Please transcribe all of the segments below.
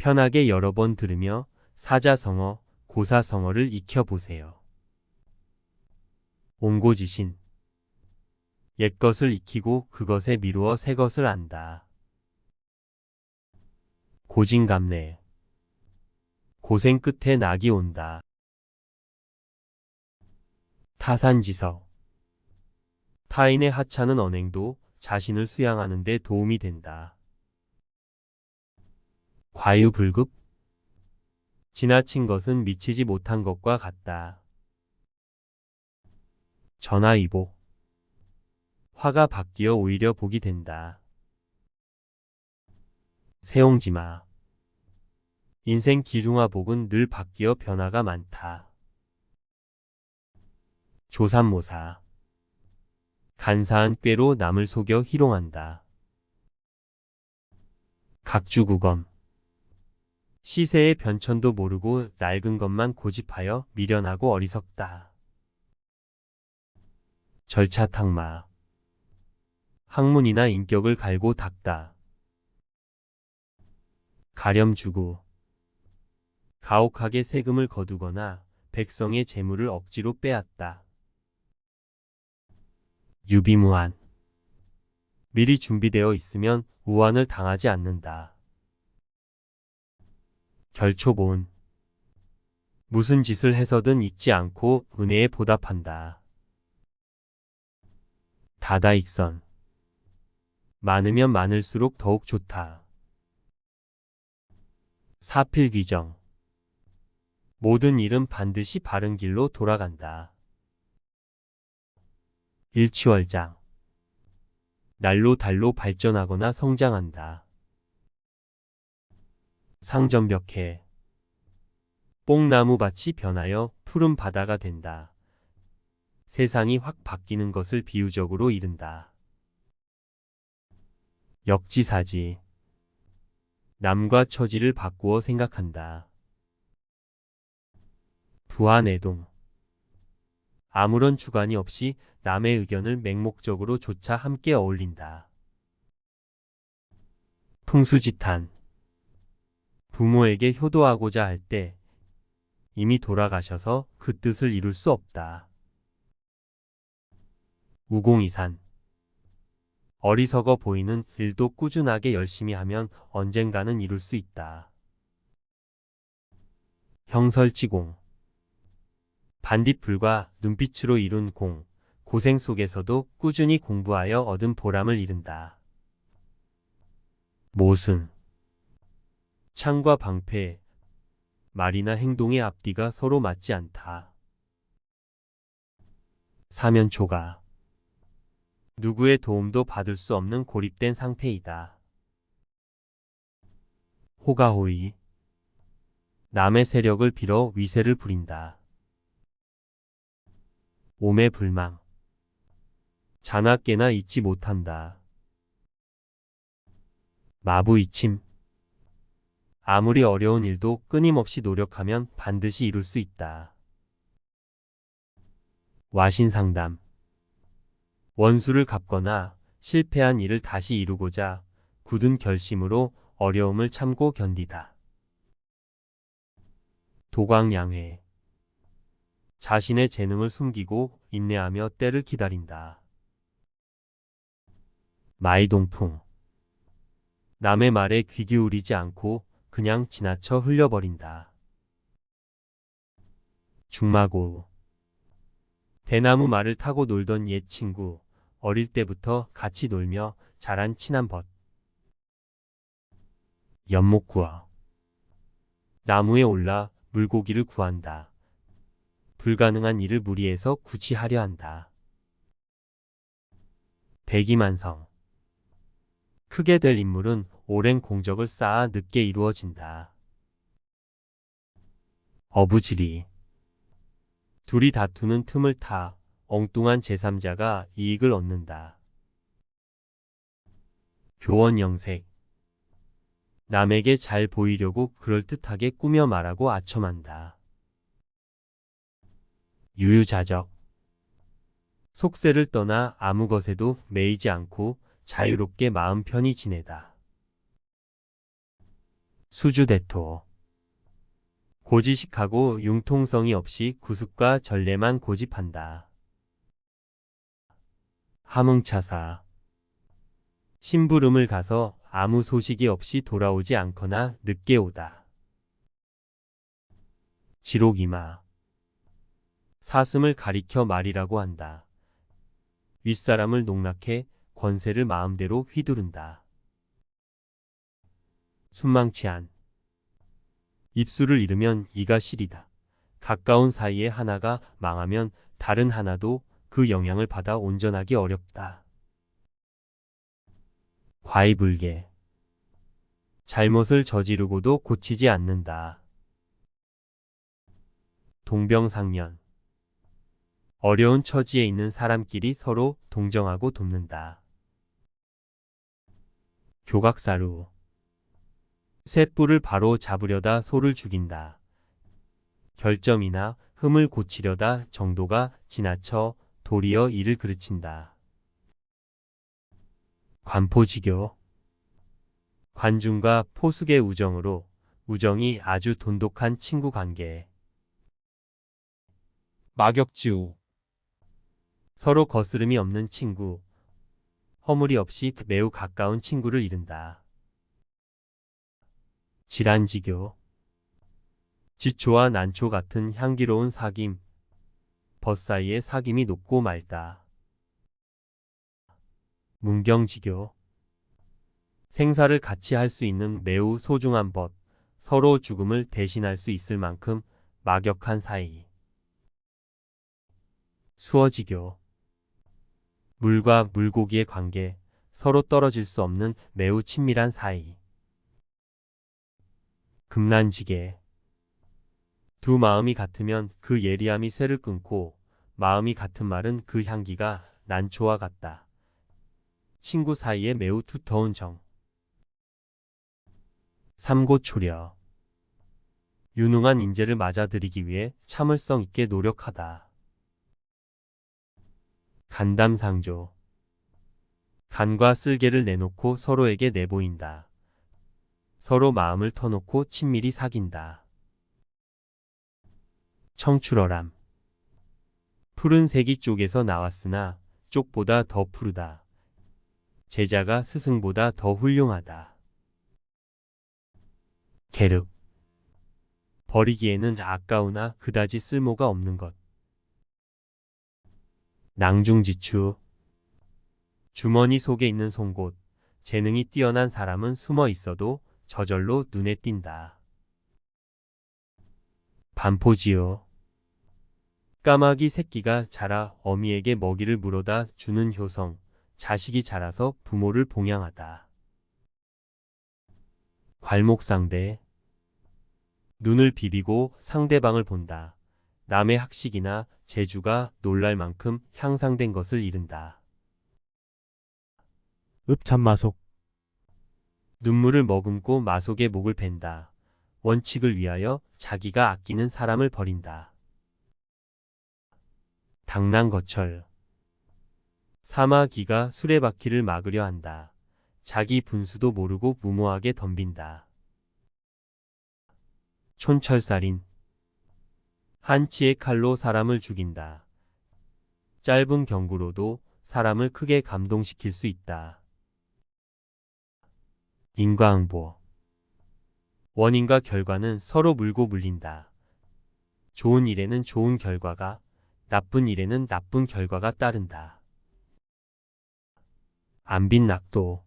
편하게 여러 번 들으며 사자성어, 고사성어를 익혀보세요. 옹고지신. 옛것을 익히고 그것에 미루어 새것을 안다. 고진감래. 고생 끝에 낙이 온다. 타산지석. 타인의 하찮은 언행도 자신을 수양하는 데 도움이 된다. 과유불급. 지나친 것은 미치지 못한 것과 같다. 전화위복. 화가 바뀌어 오히려 복이 된다. 세옹지마. 인생 기중화복은 늘 바뀌어 변화가 많다. 조삼모사. 간사한 꾀로 남을 속여 희롱한다. 각주구검. 시세의 변천도 모르고 낡은 것만 고집하여 미련하고 어리석다. 절차탁마. 학문이나 인격을 갈고 닦다. 가렴주구. 가혹하게 세금을 거두거나 백성의 재물을 억지로 빼앗다. 유비무한. 미리 준비되어 있으면 우환을 당하지 않는다. 결초보은. 무슨 짓을 해서든 잊지 않고 은혜에 보답한다. 다다익선. 많으면 많을수록 더욱 좋다. 사필귀정. 모든 일은 반드시 바른 길로 돌아간다. 일취월장. 날로 달로 발전하거나 성장한다. 상전벽해. 뽕나무밭이 변하여 푸른 바다가 된다. 세상이 확 바뀌는 것을 비유적으로 이른다. 역지사지. 남과 처지를 바꾸어 생각한다. 부하내동. 아무런 주관이 없이 남의 의견을 맹목적으로 조차 함께 어울린다. 풍수지탄. 부모에게 효도하고자 할 때 이미 돌아가셔서 그 뜻을 이룰 수 없다. 우공이산. 어리석어 보이는 일도 꾸준하게 열심히 하면 언젠가는 이룰 수 있다. 형설치공. 반딧불과 눈빛으로 이룬 공, 고생 속에서도 꾸준히 공부하여 얻은 보람을 이룬다. 모순. 창과 방패, 말이나 행동의 앞뒤가 서로 맞지 않다. 사면초가. 누구의 도움도 받을 수 없는 고립된 상태이다. 호가호의. 남의 세력을 빌어 위세를 부린다. 오매불망. 자나깨나 잊지 못한다. 마부이침. 아무리 어려운 일도 끊임없이 노력하면 반드시 이룰 수 있다. 와신상담. 원수를 갚거나 실패한 일을 다시 이루고자 굳은 결심으로 어려움을 참고 견디다. 도광양회. 자신의 재능을 숨기고 인내하며 때를 기다린다. 마이동풍. 남의 말에 귀 기울이지 않고 그냥 지나쳐 흘려버린다. 중마고. 대나무 말을 타고 놀던 옛 친구, 어릴 때부터 같이 놀며 자란 친한 벗. 연못구어. 나무에 올라 물고기를 구한다. 불가능한 일을 무리해서 굳이 하려 한다. 대기만성. 크게 될 인물은 오랜 공적을 쌓아 늦게 이루어진다. 어부지리. 둘이 다투는 틈을 타 엉뚱한 제3자가 이익을 얻는다. 교원영색. 남에게 잘 보이려고 그럴듯하게 꾸며 말하고 아첨한다. 유유자적. 속세를 떠나 아무 것에도 매이지 않고 자유롭게 마음 편히 지내다. 수주대토. 고지식하고 융통성이 없이 구습과 전례만 고집한다. 함흥차사. 심부름을 가서 아무 소식이 없이 돌아오지 않거나 늦게 오다. 지록이마. 사슴을 가리켜 말이라고 한다. 윗사람을 농락해 권세를 마음대로 휘두른다. 순망치한. 입술을 잃으면 이가 시리다. 가까운 사이에 하나가 망하면 다른 하나도 그 영향을 받아 온전하기 어렵다. 과이불개. 잘못을 저지르고도 고치지 않는다. 동병상련. 어려운 처지에 있는 사람끼리 서로 동정하고 돕는다. 교각사루. 쇳불을 바로 잡으려다 소를 죽인다. 결점이나 흠을 고치려다 정도가 지나쳐 도리어 이를 그르친다. 관포지교. 관중과 포숙의 우정으로 우정이 아주 돈독한 친구 관계. 막역지우. 서로 거스름이 없는 친구. 허물이 없이 매우 가까운 친구를 이른다. 질환지교. 지초와 난초 같은 향기로운 사김. 벗 사이에 사김이 녹고 말다. 문경지교. 생사를 같이 할 수 있는 매우 소중한 벗. 서로 죽음을 대신할 수 있을 만큼 막역한 사이. 수어지교. 물과 물고기의 관계. 서로 떨어질 수 없는 매우 친밀한 사이. 금난지계. 두 마음이 같으면 그 예리함이 쇠를 끊고 마음이 같은 말은 그 향기가 난초와 같다. 친구 사이에 매우 두터운 정. 삼고초려. 유능한 인재를 맞아들이기 위해 참을성 있게 노력하다. 간담상조. 간과 쓸개를 내놓고 서로에게 내보인다. 서로 마음을 터놓고 친밀히 사귄다. 청출어람. 푸른 색이 쪽에서 나왔으나 쪽보다 더 푸르다. 제자가 스승보다 더 훌륭하다. 계륵. 버리기에는 아까우나 그다지 쓸모가 없는 것. 낭중지추. 주머니 속에 있는 송곳. 재능이 뛰어난 사람은 숨어 있어도 저절로 눈에 띈다. 반포지요. 까마귀 새끼가 자라 어미에게 먹이를 물어다 주는 효성. 자식이 자라서 부모를 봉양하다. 괄목상대. 눈을 비비고 상대방을 본다. 남의 학식이나 재주가 놀랄 만큼 향상된 것을 이른다. 읍참마속. 눈물을 머금고 마속의 목을 벤다. 원칙을 위하여 자기가 아끼는 사람을 버린다. 당랑거철. 사마귀가 수레바퀴를 막으려 한다. 자기 분수도 모르고 무모하게 덤빈다. 촌철살인. 한치의 칼로 사람을 죽인다. 짧은 경구로도 사람을 크게 감동시킬 수 있다. 인과응보. 원인과 결과는 서로 물고 물린다. 좋은 일에는 좋은 결과가, 나쁜 일에는 나쁜 결과가 따른다. 안빈낙도.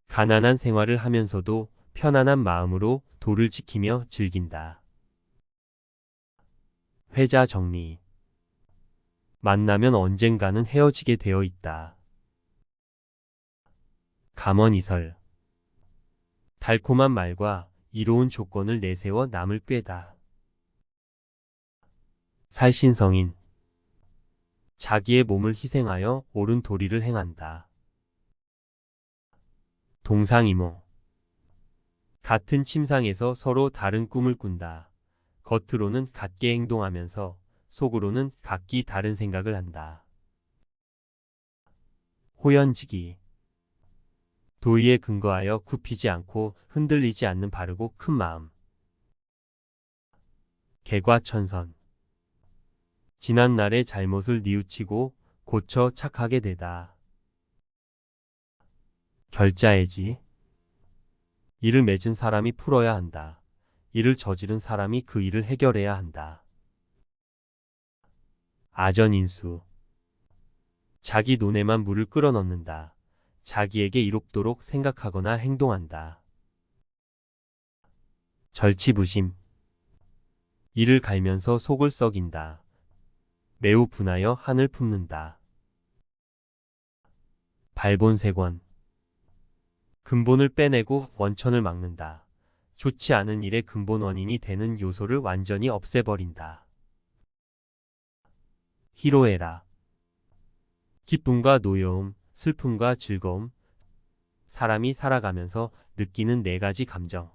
가난한 생활을 하면서도 편안한 마음으로 도를 지키며 즐긴다. 회자정리. 만나면 언젠가는 헤어지게 되어 있다. 감언이설. 달콤한 말과 이로운 조건을 내세워 남을 꾀다. 살신성인. 자기의 몸을 희생하여 옳은 도리를 행한다. 동상이모. 같은 침상에서 서로 다른 꿈을 꾼다. 겉으로는 같게 행동하면서 속으로는 각기 다른 생각을 한다. 호연지기. 도의에 근거하여 굽히지 않고 흔들리지 않는 바르고 큰 마음. 개과천선. 지난날의 잘못을 뉘우치고 고쳐 착하게 되다. 결자해지. 일을 맺은 사람이 풀어야 한다. 일을 저지른 사람이 그 일을 해결해야 한다. 아전인수. 자기 논에만 물을 끌어넣는다. 자기에게 이롭도록 생각하거나 행동한다. 절치부심. 이를 갈면서 속을 썩인다. 매우 분하여 한을 품는다. 발본색원. 근본을 빼내고 원천을 막는다. 좋지 않은 일의 근본 원인이 되는 요소를 완전히 없애버린다. 희로애락. 기쁨과 노여움, 슬픔과 즐거움, 사람이 살아가면서 느끼는 네 가지 감정.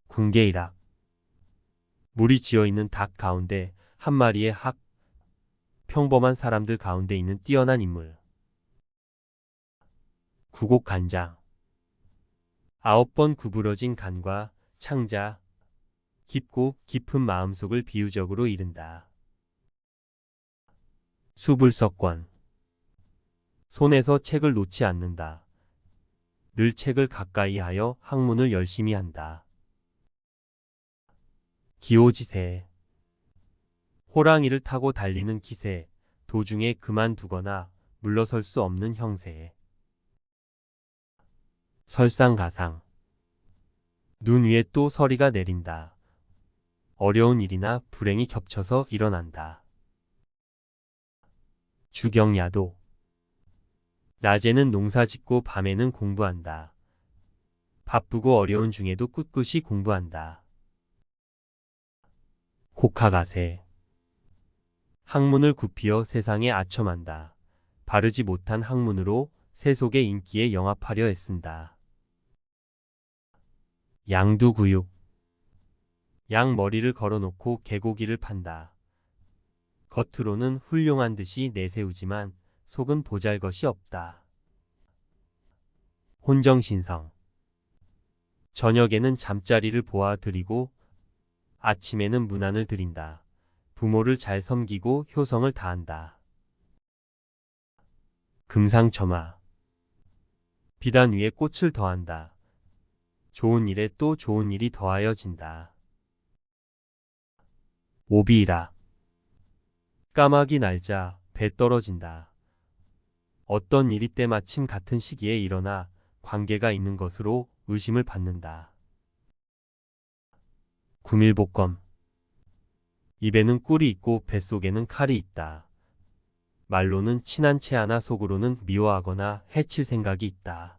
궁계일학. 물이 지어있는 닭 가운데 한 마리의 학. 평범한 사람들 가운데 있는 뛰어난 인물. 구곡간장. 9번 구부러진 간과 창자, 깊고 깊은 마음속을 비유적으로 이른다. 수불석권. 손에서 책을 놓지 않는다. 늘 책을 가까이 하여 학문을 열심히 한다. 기호지세. 호랑이를 타고 달리는 기세, 도중에 그만두거나 물러설 수 없는 형세. 설상가상. 눈 위에 또 서리가 내린다. 어려운 일이나 불행이 겹쳐서 일어난다. 주경야도. 낮에는 농사짓고 밤에는 공부한다. 바쁘고 어려운 중에도 꿋꿋이 공부한다. 곡하가세. 학문을 굽히어 세상에 아첨한다. 바르지 못한 학문으로 세속의 인기에 영합하려 애쓴다. 양두구육. 양 머리를 걸어놓고 개고기를 판다. 겉으로는 훌륭한 듯이 내세우지만 속은 보잘것이 없다. 혼정신성. 저녁에는 잠자리를 보아드리고 아침에는 문안을 드린다. 부모를 잘 섬기고 효성을 다한다. 금상첨화. 비단 위에 꽃을 더한다. 좋은 일에 또 좋은 일이 더하여진다. 오비이라. 까마귀 날자 배 떨어진다. 어떤 일이 때마침 같은 시기에 일어나 관계가 있는 것으로 의심을 받는다. 구밀복검. 입에는 꿀이 있고 뱃속에는 칼이 있다. 말로는 친한 채 하나 속으로는 미워하거나 해칠 생각이 있다.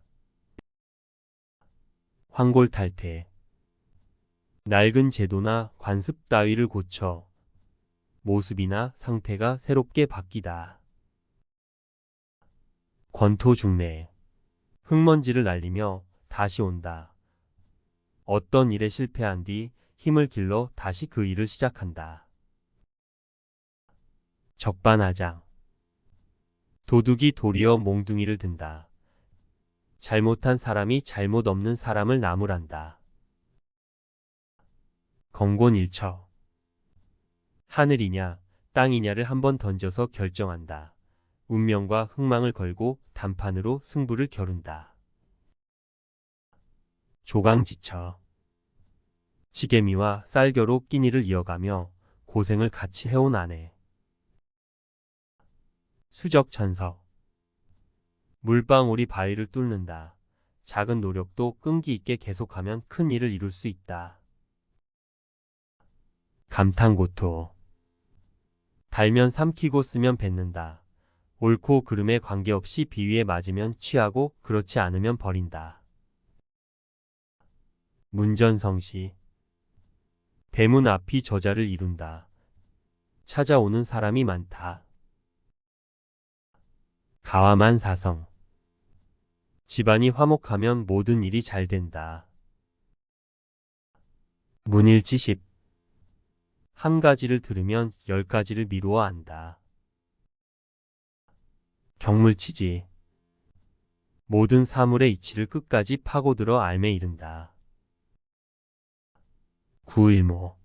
황골탈퇴. 낡은 제도나 관습 따위를 고쳐 모습이나 상태가 새롭게 바뀌다. 권토중래. 흙먼지를 날리며 다시 온다. 어떤 일에 실패한 뒤 힘을 길러 다시 그 일을 시작한다. 적반하장. 도둑이 도리어 몽둥이를 든다. 잘못한 사람이 잘못 없는 사람을 나무란다. 건곤일처. 하늘이냐 땅이냐를 한번 던져서 결정한다. 운명과 흥망을 걸고 단판으로 승부를 겨룬다. 조강지처. 지게미와 쌀겨로 끼니를 이어가며 고생을 같이 해온 아내. 수적천석. 물방울이 바위를 뚫는다. 작은 노력도 끈기 있게 계속하면 큰 일을 이룰 수 있다. 감탄고토. 달면 삼키고 쓰면 뱉는다. 옳고 그름에 관계없이 비위에 맞으면 취하고 그렇지 않으면 버린다. 문전성시. 대문 앞이 저자를 이룬다. 찾아오는 사람이 많다. 가와만사성. 집안이 화목하면 모든 일이 잘 된다. 문일지십. 한 가지를 들으면 10가지를 미루어 안다. 경물치지. 모든 사물의 이치를 끝까지 파고들어 알매 이른다. 구일모.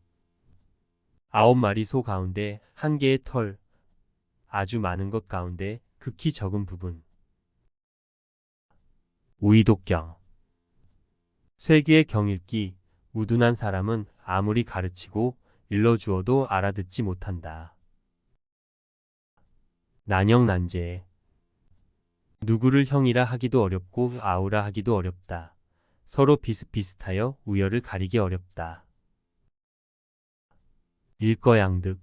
9마리 소 가운데 한 개의 털, 아주 많은 것 가운데 극히 적은 부분. 우이독경. 쇠귀의 경읽기, 우둔한 사람은 아무리 가르치고 일러주어도 알아듣지 못한다. 난영난제. 누구를 형이라 하기도 어렵고 아우라 하기도 어렵다. 서로 비슷비슷하여 우열을 가리기 어렵다. 일거양득.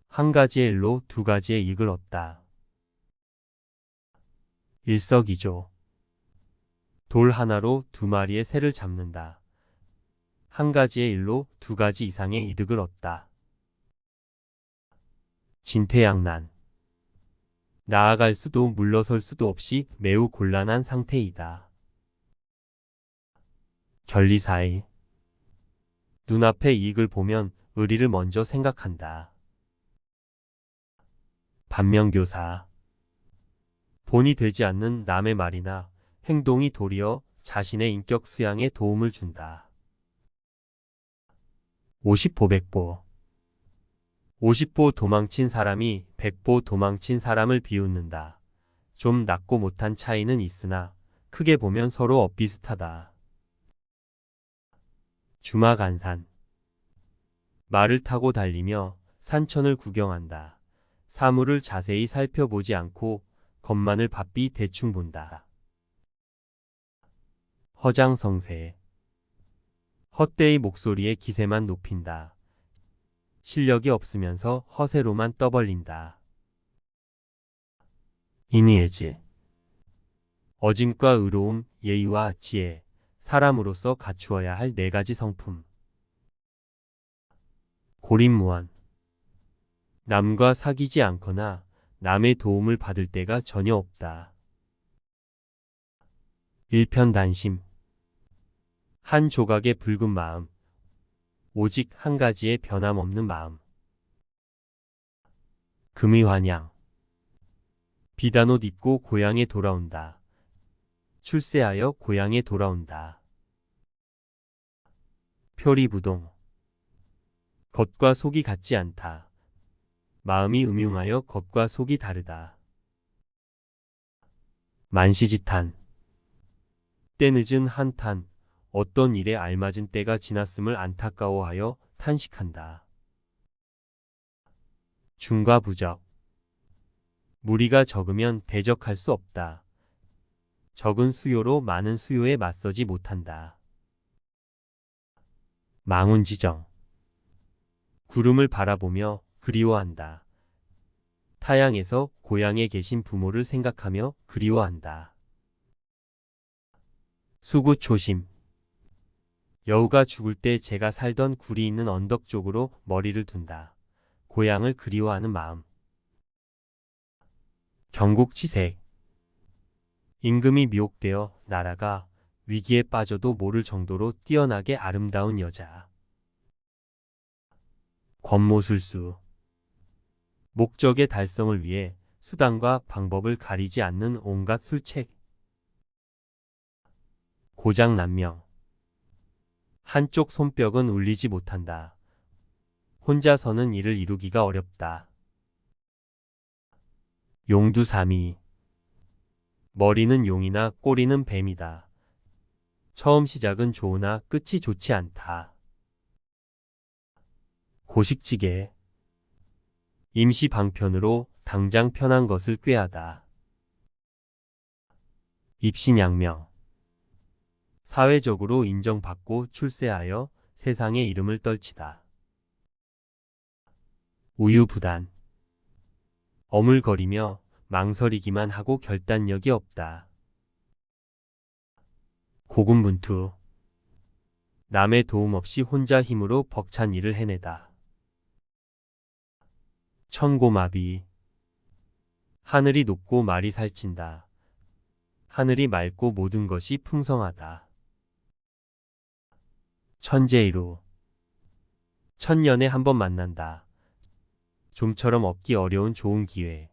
한 가지의 일로 두 가지의 이익을 얻다. 일석이조. 돌 하나로 두 마리의 새를 잡는다. 한 가지의 일로 두 가지 이상의 이득을 얻다. 진퇴양난. 나아갈 수도 물러설 수도 없이 매우 곤란한 상태이다. 결리사의. 눈앞의 이익을 보면 의리를 먼저 생각한다. 반면교사. 본이 되지 않는 남의 말이나 행동이 도리어 자신의 인격 수양에 도움을 준다. 오십보백보. 50보 도망친 사람이 100보 도망친 사람을 비웃는다. 좀 낮고 못한 차이는 있으나 크게 보면 서로 엇비슷하다. 주마간산. 말을 타고 달리며 산천을 구경한다. 사물을 자세히 살펴보지 않고 겉만을 바삐 대충 본다. 허장성세. 헛되이 목소리의 기세만 높인다. 실력이 없으면서 허세로만 떠벌린다. 이니에지. 어짐과 의로움, 예의와 지혜, 사람으로서 갖추어야 할 네 가지 성품. 고립무한. 남과 사귀지 않거나 남의 도움을 받을 때가 전혀 없다. 일편단심. 한 조각의 붉은 마음, 오직 한 가지의 변함없는 마음. 금의환양. 비단 옷 입고 고향에 돌아온다. 출세하여 고향에 돌아온다. 표리부동. 겉과 속이 같지 않다. 마음이 음흉하여 겉과 속이 다르다. 만시지탄. 때늦은 한탄, 어떤 일에 알맞은 때가 지났음을 안타까워하여 탄식한다. 중과부적. 무리가 적으면 대적할 수 없다. 적은 수요로 많은 수요에 맞서지 못한다. 망운지정. 구름을 바라보며 그리워한다. 타양에서 고향에 계신 부모를 생각하며 그리워한다. 수구초심. 여우가 죽을 때 제가 살던 굴이 있는 언덕 쪽으로 머리를 둔다. 고향을 그리워하는 마음. 경국치색. 임금이 미혹되어 나라가 위기에 빠져도 모를 정도로 뛰어나게 아름다운 여자. 권모술수. 목적의 달성을 위해 수단과 방법을 가리지 않는 온갖 술책. 고장난명. 한쪽 손뼉은 울리지 못한다. 혼자서는 이를 이루기가 어렵다. 용두사미. 머리는 용이나 꼬리는 뱀이다. 처음 시작은 좋으나 끝이 좋지 않다. 고식지게. 임시 방편으로 당장 편한 것을 꾀하다. 입신양명. 사회적으로 인정받고 출세하여 세상의 이름을 떨치다. 우유부단. 어물거리며 망설이기만 하고 결단력이 없다. 고군분투. 남의 도움 없이 혼자 힘으로 벅찬 일을 해내다. 천고마비. 하늘이 높고 말이 살찐다. 하늘이 맑고 모든 것이 풍성하다. 천재이루. 천년에 한 번 만난다. 좀처럼 얻기 어려운 좋은 기회.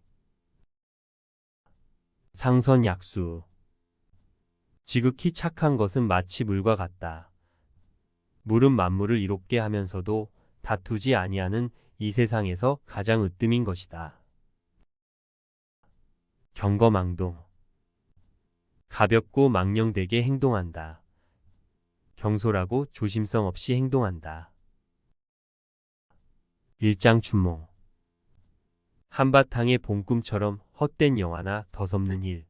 상선약수. 지극히 착한 것은 마치 물과 같다. 물은 만물을 이롭게 하면서도 다투지 아니하는 이 세상에서 가장 으뜸인 것이다. 경거망동. 가볍고 망령되게 행동한다. 경솔하고 조심성 없이 행동한다. 일장춘몽. 한바탕의 봄꿈처럼 헛된 영화나 덧없는 일.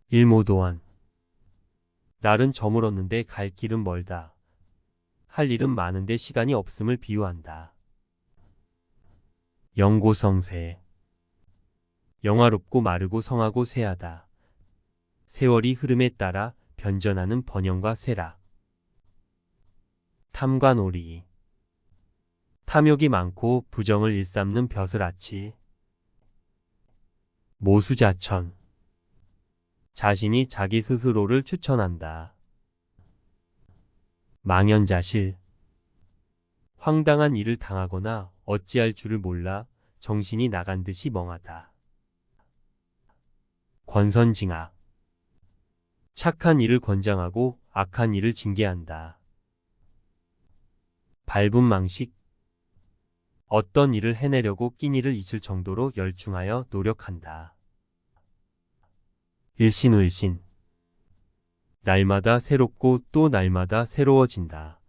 일모도원. 날은 저물었는데 갈 길은 멀다. 할 일은 많은데 시간이 없음을 비유한다. 영고성세. 영화롭고 마르고 성하고 쇠하다. 세월이 흐름에 따라 변전하는 번영과 쇠락. 탐관오리. 탐욕이 많고 부정을 일삼는 벼슬아치. 모수자천. 자신이 자기 스스로를 추천한다. 망연자실. 황당한 일을 당하거나 어찌할 줄을 몰라 정신이 나간 듯이 멍하다. 권선징악. 착한 일을 권장하고 악한 일을 징계한다. 발분망식. 어떤 일을 해내려고 끼니를 잊을 정도로 열중하여 노력한다. 일신울신. 날마다 새롭고 또 날마다 새로워진다.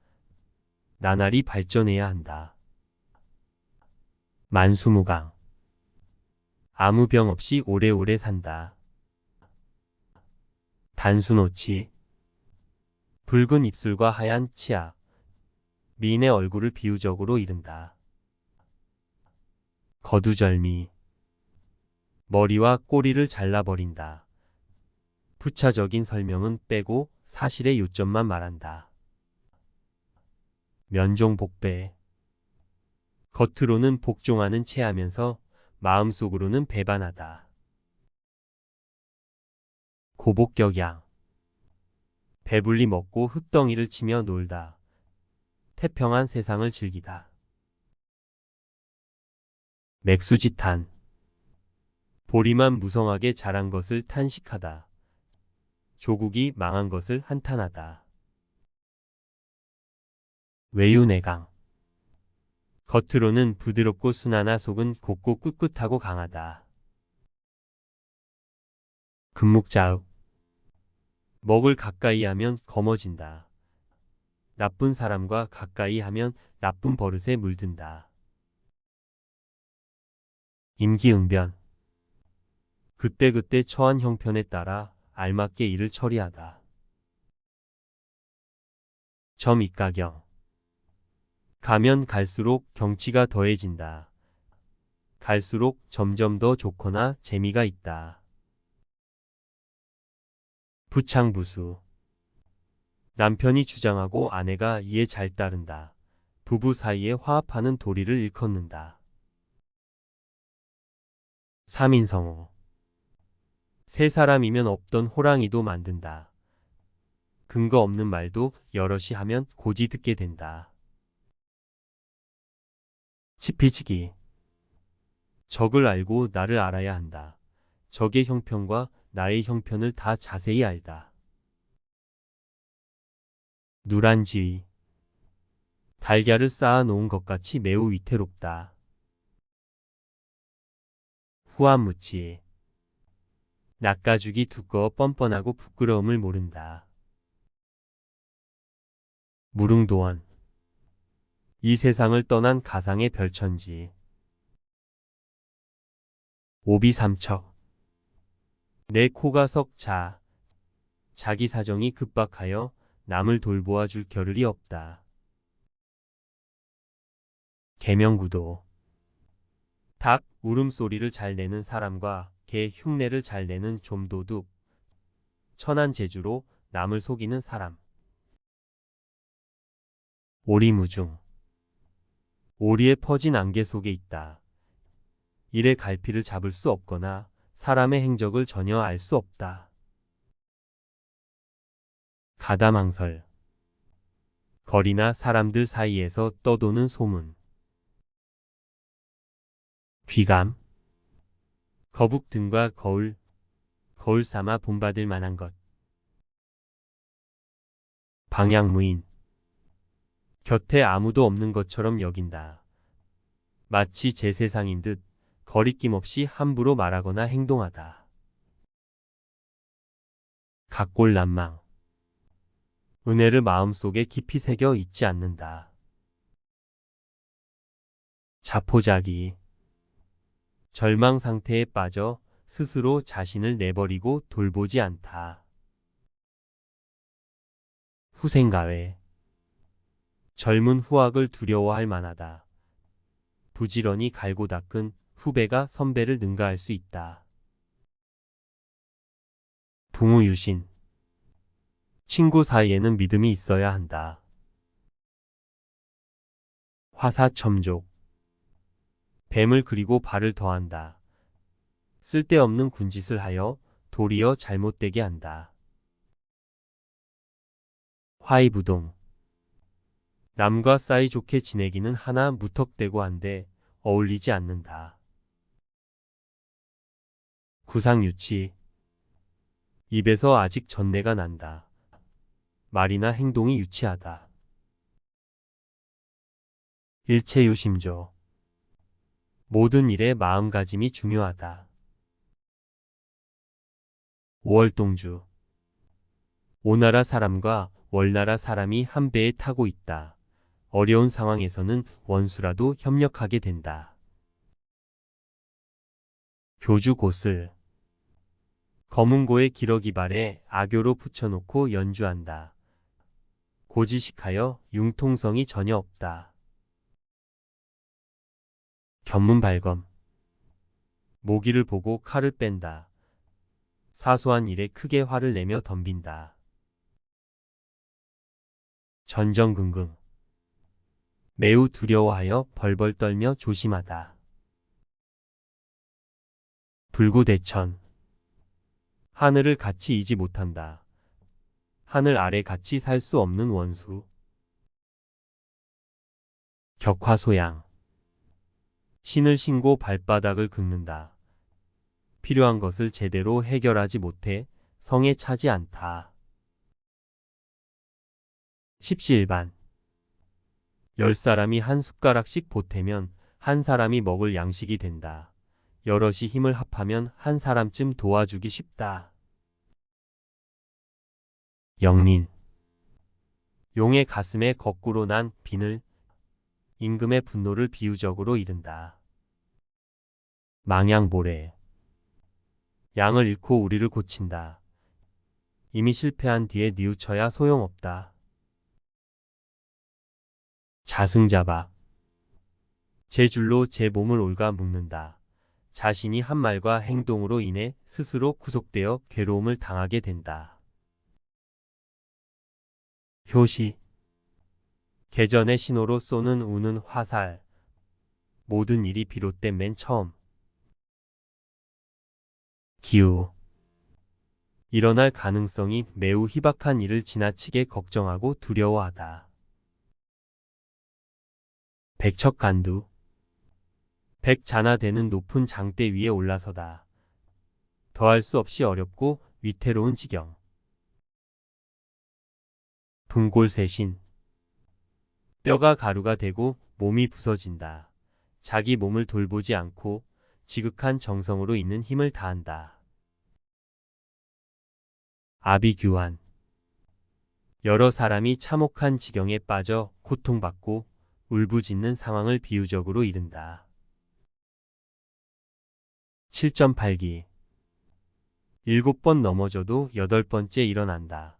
나날이 발전해야 한다. 만수무강. 아무 병 없이 오래오래 산다. 단수노치. 붉은 입술과 하얀 치아. 미인의 얼굴을 비유적으로 이른다. 거두절미. 머리와 꼬리를 잘라버린다. 부차적인 설명은 빼고 사실의 요점만 말한다. 면종복배. 겉으로는 복종하는 체하면서 마음속으로는 배반하다. 고복격양. 배불리 먹고 흙덩이를 치며 놀다. 태평한 세상을 즐기다. 맥수지탄. 보리만 무성하게 자란 것을 탄식하다. 조국이 망한 것을 한탄하다. 외유내강. 겉으로는 부드럽고 순하나 속은 곱고 꿋꿋하고 강하다. 금묵자읍. 먹을 가까이 하면 검어진다. 나쁜 사람과 가까이 하면 나쁜 버릇에 물든다. 임기응변. 그때그때 처한 형편에 따라 알맞게 일을 처리하다. 점입가경. 가면 갈수록 경치가 더해진다. 갈수록 점점 더 좋거나 재미가 있다. 부창부수. 남편이 주장하고 아내가 이에 잘 따른다. 부부 사이에 화합하는 도리를 일컫는다. 삼인성호. 세 사람이면 없던 호랑이도 만든다. 근거 없는 말도 여럿이 하면 고지 듣게 된다. 치피지기. 적을 알고 나를 알아야 한다. 적의 형편과 나의 형편을 다 자세히 알다. 누란지의. 달걀을 쌓아 놓은 것 같이 매우 위태롭다. 후한무치. 낯가죽이 두꺼워 뻔뻔하고 부끄러움을 모른다. 무릉도원. 이 세상을 떠난 가상의 별천지. 오비삼척. 내 코가 석자. 자기 사정이 급박하여 남을 돌보아 줄 겨를이 없다. 계명구도. 닭 울음소리를 잘 내는 사람과 개 흉내를 잘 내는 좀도둑. 천한 재주로 남을 속이는 사람. 오리무중. 오리에 퍼진 안개 속에 있다. 이래 갈피를 잡을 수 없거나 사람의 행적을 전혀 알 수 없다. 가다망설. 거리나 사람들 사이에서 떠도는 소문. 귀감. 거북 등과 거울 삼아 본받을 만한 것. 방향무인. 곁에 아무도 없는 것처럼 여긴다. 마치 제 세상인 듯 거리낌 없이 함부로 말하거나 행동하다. 각골난망. 은혜를 마음속에 깊이 새겨 있지 않는다. 자포자기. 절망 상태에 빠져 스스로 자신을 내버리고 돌보지 않다. 후생가외. 젊은 후학을 두려워할 만하다. 부지런히 갈고 닦은 후배가 선배를 능가할 수 있다. 붕우유신. 친구 사이에는 믿음이 있어야 한다. 화사첨족. 뱀을 그리고 발을 더한다. 쓸데없는 군짓을 하여 도리어 잘못되게 한다. 화이부동. 남과 사이좋게 지내기는 하나 무턱대고 한데 어울리지 않는다. 구상유치. 입에서 아직 전내가 난다. 말이나 행동이 유치하다. 일체유심조. 모든 일에 마음가짐이 중요하다. 오월동주. 오나라 사람과 월나라 사람이 한 배에 타고 있다. 어려운 상황에서는 원수라도 협력하게 된다. 교주곳을. 검은고에 기러기 발에 악교로 붙여놓고 연주한다. 고지식하여 융통성이 전혀 없다. 견문발검. 모기를 보고 칼을 뺀다. 사소한 일에 크게 화를 내며 덤빈다. 전전긍긍. 매우 두려워하여 벌벌 떨며 조심하다. 불구대천. 하늘을 같이 이지 못한다. 하늘 아래 같이 살 수 없는 원수. 격화소양. 신을 신고 발바닥을 긁는다. 필요한 것을 제대로 해결하지 못해 성에 차지 않다. 십시일반. 10사람이 한 숟가락씩 보태면 한 사람이 먹을 양식이 된다. 여럿이 힘을 합하면 한 사람쯤 도와주기 쉽다. 영린. 용의 가슴에 거꾸로 난 비늘, 임금의 분노를 비유적으로 이른다. 망양보래. 양을 잃고 우리를 고친다. 이미 실패한 뒤에 뉘우쳐야 소용없다. 자승자박. 제 줄로 제 몸을 올가 묶는다. 자신이 한 말과 행동으로 인해 스스로 구속되어 괴로움을 당하게 된다. 효시. 개전의 신호로 쏘는 우는 화살. 모든 일이 비롯된 맨 처음. 기우. 일어날 가능성이 매우 희박한 일을 지나치게 걱정하고 두려워하다. 백척간두. 백자나되는 높은 장대 위에 올라서다. 더할 수 없이 어렵고 위태로운 지경. 분골쇄신. 뼈가 가루가 되고 몸이 부서진다. 자기 몸을 돌보지 않고 지극한 정성으로 있는 힘을 다한다. 아비규환. 여러 사람이 참혹한 지경에 빠져 고통받고 울부짖는 상황을 비유적으로 이른다. 7.8기. 7번 넘어져도 8번째 일어난다.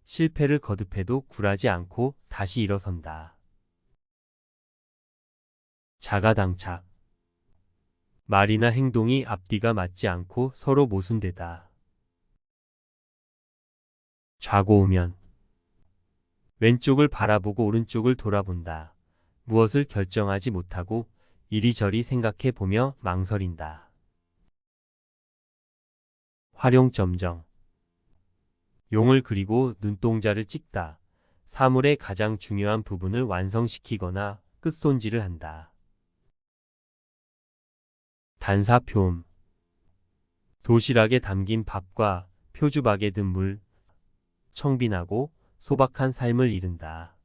실패를 거듭해도 굴하지 않고 다시 일어선다. 자가당착. 말이나 행동이 앞뒤가 맞지 않고 서로 모순되다. 좌고우면. 왼쪽을 바라보고 오른쪽을 돌아본다. 무엇을 결정하지 못하고 이리저리 생각해 보며 망설인다. 활용점정. 용을 그리고 눈동자를 찍다. 사물의 가장 중요한 부분을 완성시키거나 끝손질을 한다. 단사표음. 도시락에 담긴 밥과 표주박에 든 물, 청빈하고 소박한 삶을 이른다.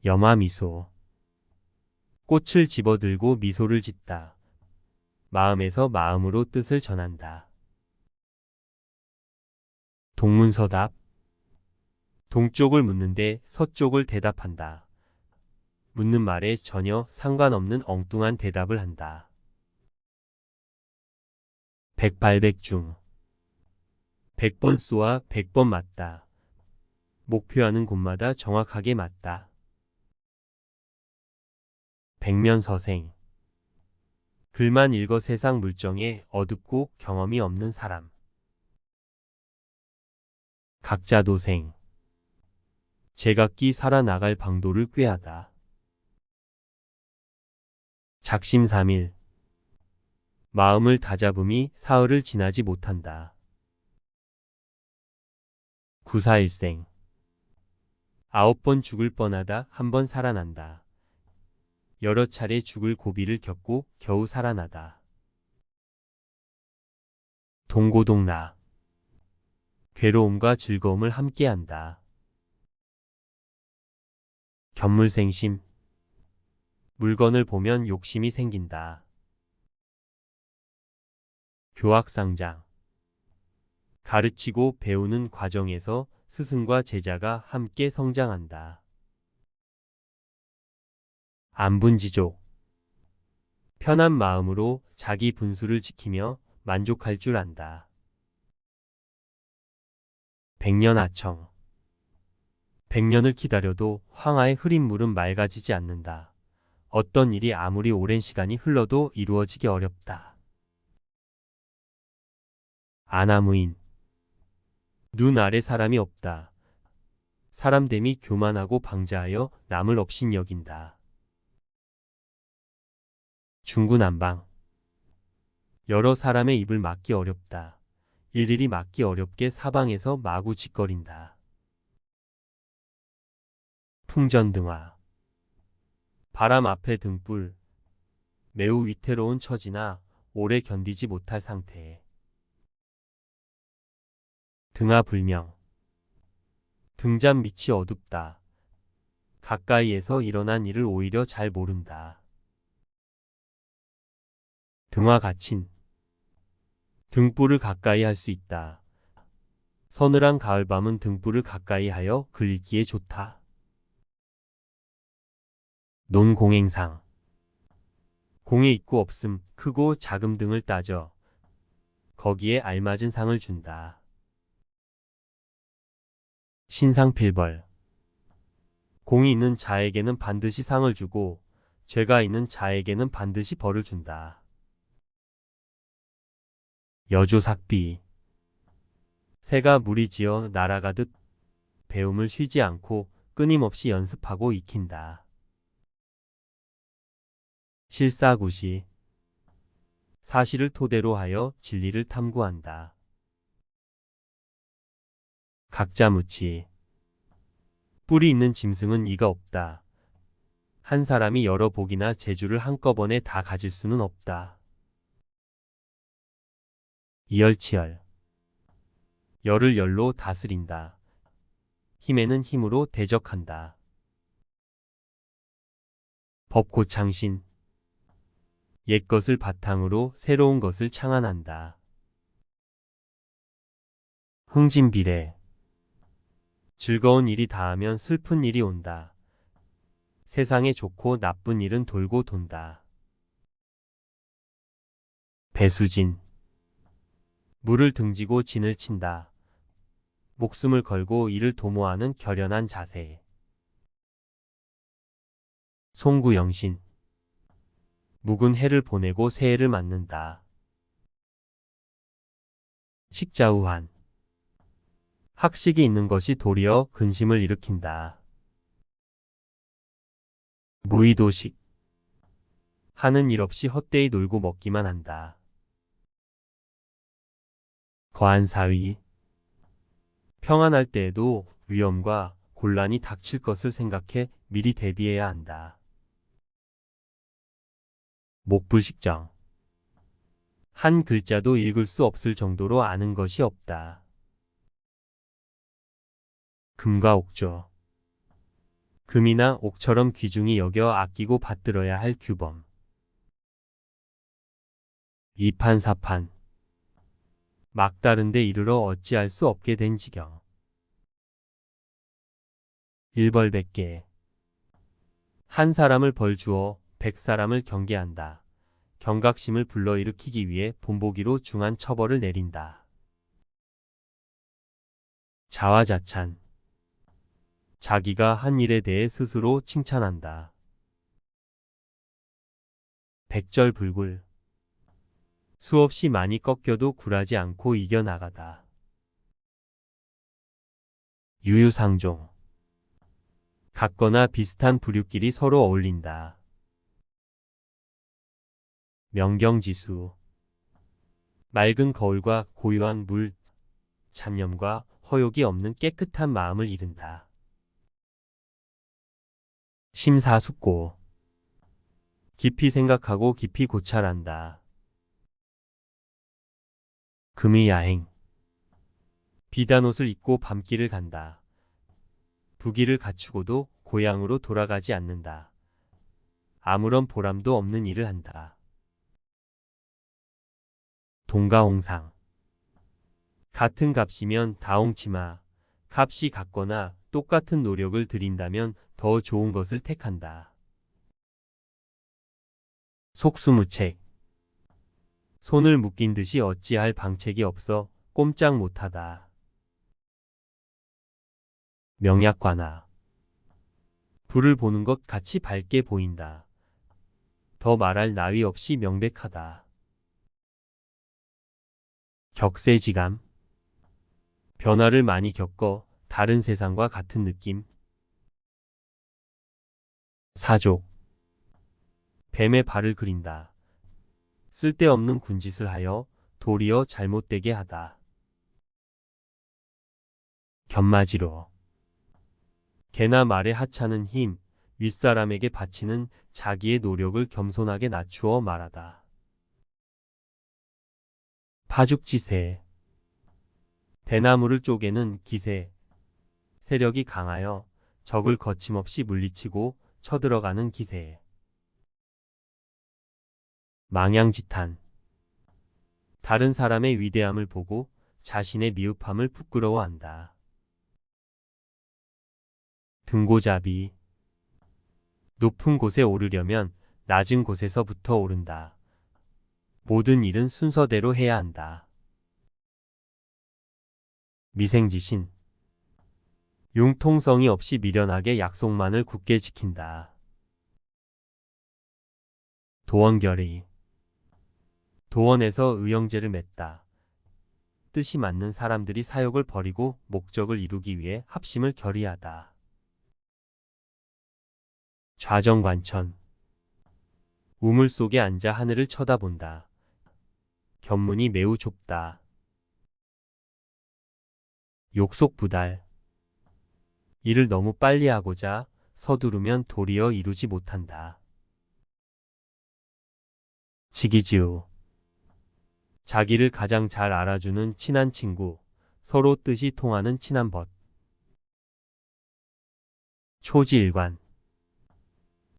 염화미소. 꽃을 집어들고 미소를 짓다. 마음에서 마음으로 뜻을 전한다. 동문서답. 동쪽을 묻는데 서쪽을 대답한다. 묻는 말에 전혀 상관없는 엉뚱한 대답을 한다. 백발백중. 100번 쏘아 100번 맞다. 목표하는 곳마다 정확하게 맞다. 백면서생. 글만 읽어 세상 물정에 어둡고 경험이 없는 사람. 각자도생. 제각기 살아나갈 방도를 꾀하다. 작심삼일. 마음을 다잡음이 사흘을 지나지 못한다. 구사일생. 9번 죽을 뻔하다 1번 살아난다. 여러 차례 죽을 고비를 겪고 겨우 살아나다. 동고동락. 괴로움과 즐거움을 함께한다. 견물생심. 물건을 보면 욕심이 생긴다. 교학상장. 가르치고 배우는 과정에서 스승과 제자가 함께 성장한다. 안분지족. 편한 마음으로 자기 분수를 지키며 만족할 줄 안다. 백년하청. 100년을 기다려도 황하의 흐린 물은 맑아지지 않는다. 어떤 일이 아무리 오랜 시간이 흘러도 이루어지기 어렵다. 아나무인. 눈 아래 사람이 없다. 사람됨이 교만하고 방자하여 남을 업신여긴다. 중구난방. 여러 사람의 입을 막기 어렵다. 일일이 막기 어렵게 사방에서 마구 짓거린다. 풍전등화. 바람 앞에 등불. 매우 위태로운 처지나 오래 견디지 못할 상태. 등화불명. 등잔 밑이 어둡다. 가까이에서 일어난 일을 오히려 잘 모른다. 등화가친. 등불을 가까이 할 수 있다. 서늘한 가을밤은 등불을 가까이 하여 글기에 좋다. 논공행상. 공에 있고 없음, 크고 작음 등을 따져 거기에 알맞은 상을 준다. 신상필벌. 공이 있는 자에게는 반드시 상을 주고 죄가 있는 자에게는 반드시 벌을 준다. 여조삭비. 새가 무리지어 날아가듯 배움을 쉬지 않고 끊임없이 연습하고 익힌다. 실사구시. 사실을 토대로 하여 진리를 탐구한다. 각자무치. 뿔이 있는 짐승은 이가 없다. 한 사람이 여러 복이나 재주를 한꺼번에 다 가질 수는 없다. 이열치열. 열을 열로 다스린다. 힘에는 힘으로 대적한다. 법고창신. 옛것을 바탕으로 새로운 것을 창안한다. 흥진비례. 즐거운 일이 닿으면 슬픈 일이 온다. 세상에 좋고 나쁜 일은 돌고 돈다. 배수진. 물을 등지고 진을 친다. 목숨을 걸고 이를 도모하는 결연한 자세. 송구영신. 묵은 해를 보내고 새해를 맞는다. 식자우한. 학식이 있는 것이 도리어 근심을 일으킨다. 무의도식. 하는 일 없이 헛되이 놀고 먹기만 한다. 거한사위. 평안할 때에도 위험과 곤란이 닥칠 것을 생각해 미리 대비해야 한다. 목불식정. 한 글자도 읽을 수 없을 정도로 아는 것이 없다. 금과 옥조. 금이나 옥처럼 귀중히 여겨 아끼고 받들어야 할 규범. 이판사판. 막다른데 이르러 어찌할 수 없게 된 지경. 일벌백계. 한 사람을 벌주어 100사람을 경계한다. 경각심을 불러일으키기 위해 본보기로 중한 처벌을 내린다. 자화자찬. 자기가 한 일에 대해 스스로 칭찬한다. 백절불굴. 수없이 많이 꺾여도 굴하지 않고 이겨나가다. 유유상종. 같거나 비슷한 부류끼리 서로 어울린다. 명경지수. 맑은 거울과 고요한 물, 잡념과 허욕이 없는 깨끗한 마음을 이른다. 심사숙고. 깊이 생각하고 깊이 고찰한다. 금의야행. 비단옷을 입고 밤길을 간다. 부기를 갖추고도 고향으로 돌아가지 않는다. 아무런 보람도 없는 일을 한다. 동가홍상. 같은 값이면 다홍치마. 값이 같거나 똑같은 노력을 들인다면 더 좋은 것을 택한다. 속수무책. 손을 묶인 듯이 어찌할 방책이 없어 꼼짝 못하다. 명약관화. 불을 보는 것 같이 밝게 보인다. 더 말할 나위 없이 명백하다. 격세지감. 변화를 많이 겪어 다른 세상과 같은 느낌. 사족. 뱀의 발을 그린다. 쓸데없는 군짓을 하여 도리어 잘못되게 하다. 견마지로. 개나 말의 하찮은 힘, 윗사람에게 바치는 자기의 노력을 겸손하게 낮추어 말하다. 파죽지세. 대나무를 쪼개는 기세. 세력이 강하여 적을 거침없이 물리치고 쳐들어가는 기세. 망양지탄. 다른 사람의 위대함을 보고 자신의 미흡함을 부끄러워한다. 등고잡이. 높은 곳에 오르려면 낮은 곳에서부터 오른다. 모든 일은 순서대로 해야 한다. 미생지신. 융통성이 없이 미련하게 약속만을 굳게 지킨다. 도원결의. 도원에서 의형제를 맺다. 뜻이 맞는 사람들이 사욕을 버리고 목적을 이루기 위해 합심을 결의하다. 좌정관천. 우물 속에 앉아 하늘을 쳐다본다. 견문이 매우 좁다. 욕속부달. 일을 너무 빨리 하고자 서두르면 도리어 이루지 못한다. 지기지우. 자기를 가장 잘 알아주는 친한 친구, 서로 뜻이 통하는 친한 벗. 초지일관.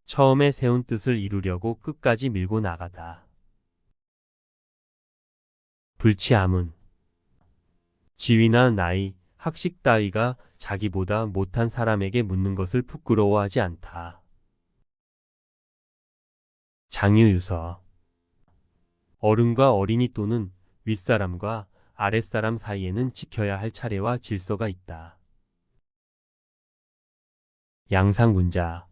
처음에 세운 뜻을 이루려고 끝까지 밀고 나가다. 불치아문. 지위나 나이, 학식 따위가 자기보다 못한 사람에게 묻는 것을 부끄러워하지 않다. 장유유서. 어른과 어린이 또는 윗사람과 아랫사람 사이에는 지켜야 할 차례와 질서가 있다. 양상군자.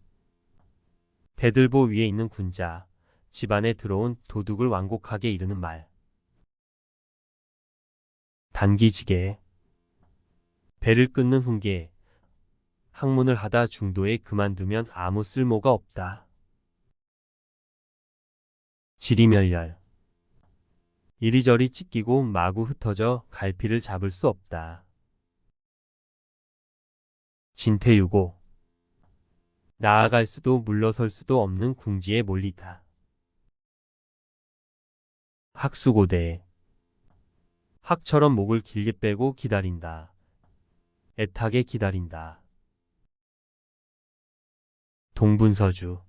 대들보 위에 있는 군자, 집안에 들어온 도둑을 완곡하게 이르는 말. 단기지개. 배를 끊는 훈계. 학문을 하다 중도에 그만두면 아무 쓸모가 없다. 지리멸렬. 이리저리 찢기고 마구 흩어져 갈피를 잡을 수 없다. 진퇴유고. 나아갈 수도 물러설 수도 없는 궁지에 몰리다. 학수고대. 학처럼 목을 길게 빼고 기다린다. 애타게 기다린다. 동분서주.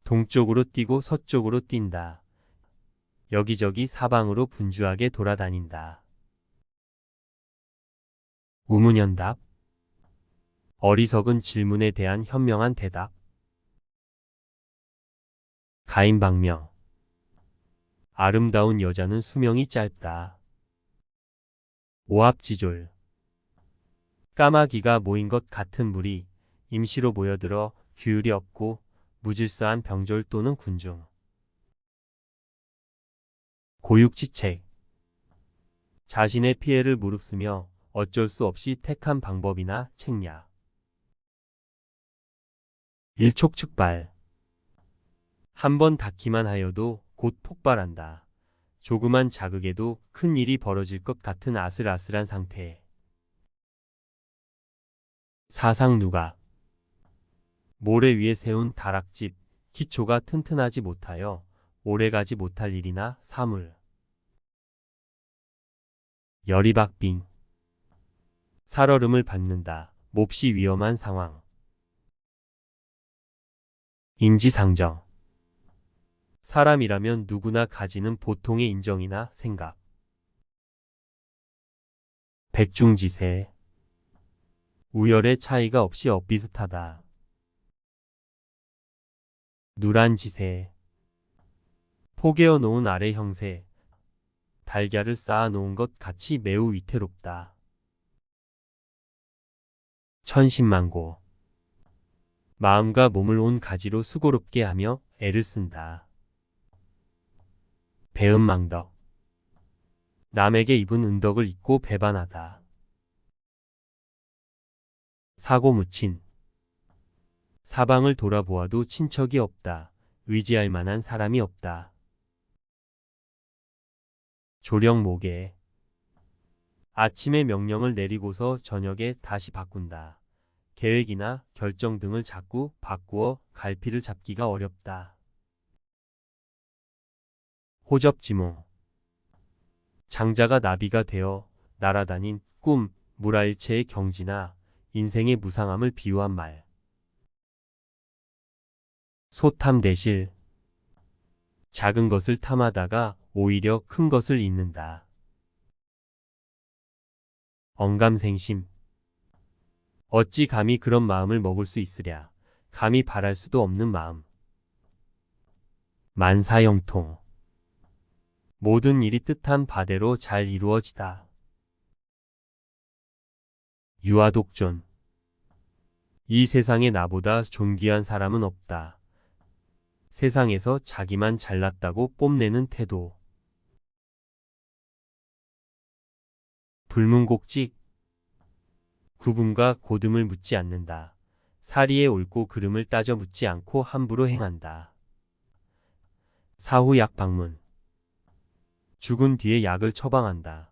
동쪽으로 뛰고 서쪽으로 뛴다. 여기저기 사방으로 분주하게 돌아다닌다. 우문현답. 어리석은 질문에 대한 현명한 대답. 가인방명. 아름다운 여자는 수명이 짧다. 오합지졸. 까마귀가 모인 것 같은 무리, 임시로 모여들어 규율이 없고 무질서한 병졸 또는 군중. 고육지책. 자신의 피해를 무릅쓰며 어쩔 수 없이 택한 방법이나 책략. 일촉즉발. 한번 닿기만 하여도 곧 폭발한다. 조그만 자극에도 큰 일이 벌어질 것 같은 아슬아슬한 상태. 사상누각. 모래 위에 세운 다락집, 기초가 튼튼하지 못하여 오래가지 못할 일이나 사물. 열이박빙. 살얼음을 밟는다. 몹시 위험한 상황. 인지상정. 사람이라면 누구나 가지는 보통의 인정이나 생각. 백중지세. 우열의 차이가 없이 엇비슷하다. 누란지세. 포개어 놓은 아래 형세. 달걀을 쌓아 놓은 것 같이 매우 위태롭다. 천신만고. 마음과 몸을 온 가지로 수고롭게 하며 애를 쓴다. 배은망덕. 남에게 입은 은덕을 잊고 배반하다. 사고무친. 사방을 돌아보아도 친척이 없다. 의지할 만한 사람이 없다. 조령모계. 아침에 명령을 내리고서 저녁에 다시 바꾼다. 계획이나 결정 등을 자꾸 바꾸어 갈피를 잡기가 어렵다. 호접지몽. 장자가 나비가 되어 날아다닌 꿈, 물화일체의 경지나 인생의 무상함을 비유한 말. 소탐대실. 작은 것을 탐하다가 오히려 큰 것을 잊는다. 언감생심. 어찌 감히 그런 마음을 먹을 수 있으랴. 감히 바랄 수도 없는 마음. 만사형통. 모든 일이 뜻한 바대로 잘 이루어지다. 유아독존. 이 세상에 나보다 존귀한 사람은 없다. 세상에서 자기만 잘났다고 뽐내는 태도. 불문곡직. 구분과 고듬을 묻지 않는다. 사리의 옳고 그름을 따져 묻지 않고 함부로 행한다. 사후약 방문. 죽은 뒤에 약을 처방한다.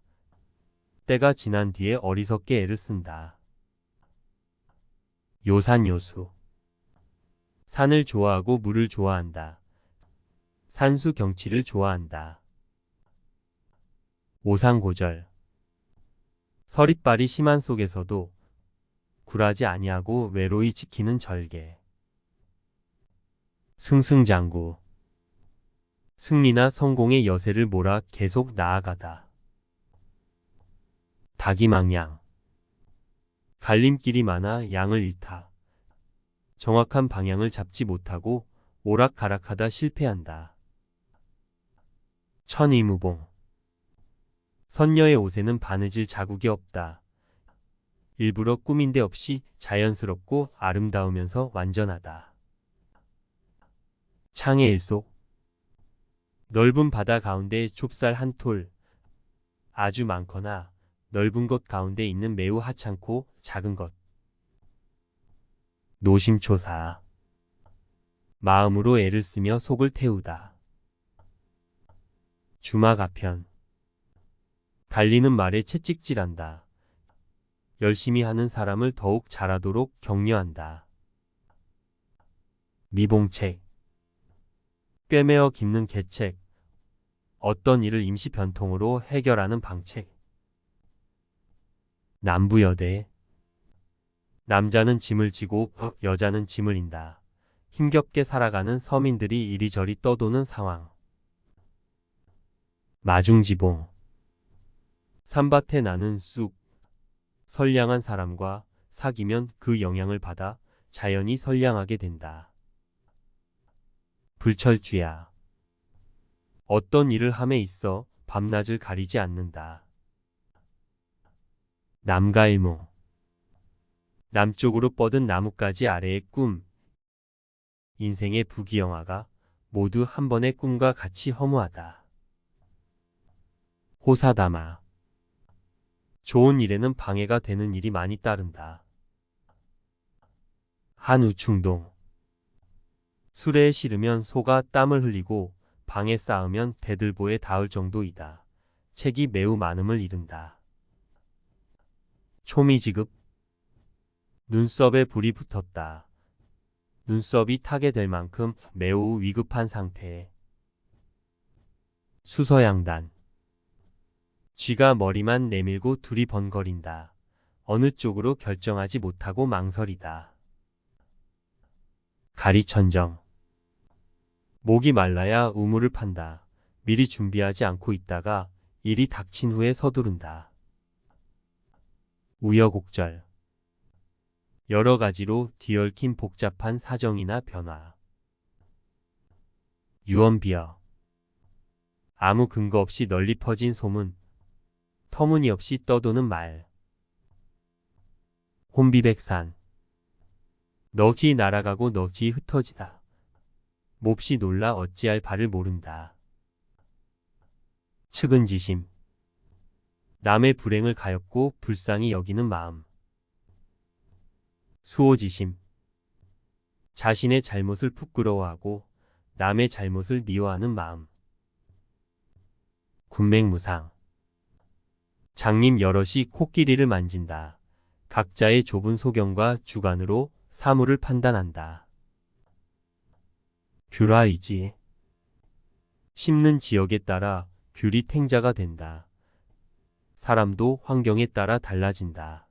때가 지난 뒤에 어리석게 애를 쓴다. 요산요수. 산을 좋아하고 물을 좋아한다. 산수 경치를 좋아한다. 오상고절. 서리빨이 심한 속에서도 굴하지 아니하고 외로이 지키는 절개. 승승장구. 승리나 성공의 여세를 몰아 계속 나아가다. 닭이망양. 갈림길이 많아 양을 잃다. 정확한 방향을 잡지 못하고 오락가락하다 실패한다. 천이무봉. 선녀의 옷에는 바느질 자국이 없다. 일부러 꾸민 데 없이 자연스럽고 아름다우면서 완전하다. 창의 일속. 넓은 바다 가운데 좁쌀 한 톨. 아주 많거나 넓은 것 가운데 있는 매우 하찮고 작은 것. 노심초사. 마음으로 애를 쓰며 속을 태우다. 주마가편. 달리는 말에 채찍질한다. 열심히 하는 사람을 더욱 잘하도록 격려한다. 미봉책. 꿰매어 깁는 계책. 어떤 일을 임시 변통으로 해결하는 방책. 남부여대. 남자는 짐을 지고 여자는 짐을 인다. 힘겹게 살아가는 서민들이 이리저리 떠도는 상황. 마중지봉. 산밭에 나는 쑥. 선량한 사람과 사귀면 그 영향을 받아 자연히 선량하게 된다. 불철주야. 어떤 일을 함에 있어 밤낮을 가리지 않는다. 남가일몽. 남쪽으로 뻗은 나뭇가지 아래의 꿈. 인생의 부귀영화가 모두 한 번의 꿈과 같이 허무하다. 호사다마. 좋은 일에는 방해가 되는 일이 많이 따른다. 한우충동. 수레에 실으면 소가 땀을 흘리고 방에 쌓으면 대들보에 닿을 정도이다. 책이 매우 많음을 이른다. 초미지급. 눈썹에 불이 붙었다. 눈썹이 타게 될 만큼 매우 위급한 상태에. 수서양단. 쥐가 머리만 내밀고 둘이 번거린다. 어느 쪽으로 결정하지 못하고 망설이다. 가리천정. 목이 말라야 우물을 판다. 미리 준비하지 않고 있다가 일이 닥친 후에 서두른다. 우여곡절. 여러 가지로 뒤얽힌 복잡한 사정이나 변화. 유언비어. 아무 근거 없이 널리 퍼진 소문. 터무니없이 떠도는 말. 혼비백산. 넋이 날아가고 넋이 흩어지다. 몹시 놀라 어찌할 바를 모른다. 측은지심. 남의 불행을 가엾고 불쌍히 여기는 마음. 수호지심. 자신의 잘못을 부끄러워하고 남의 잘못을 미워하는 마음. 군맹무상. 장님 여럿이 코끼리를 만진다. 각자의 좁은 소견과 주관으로 사물을 판단한다. 귤화의지. 심는 지역에 따라 귤이 탱자가 된다. 사람도 환경에 따라 달라진다.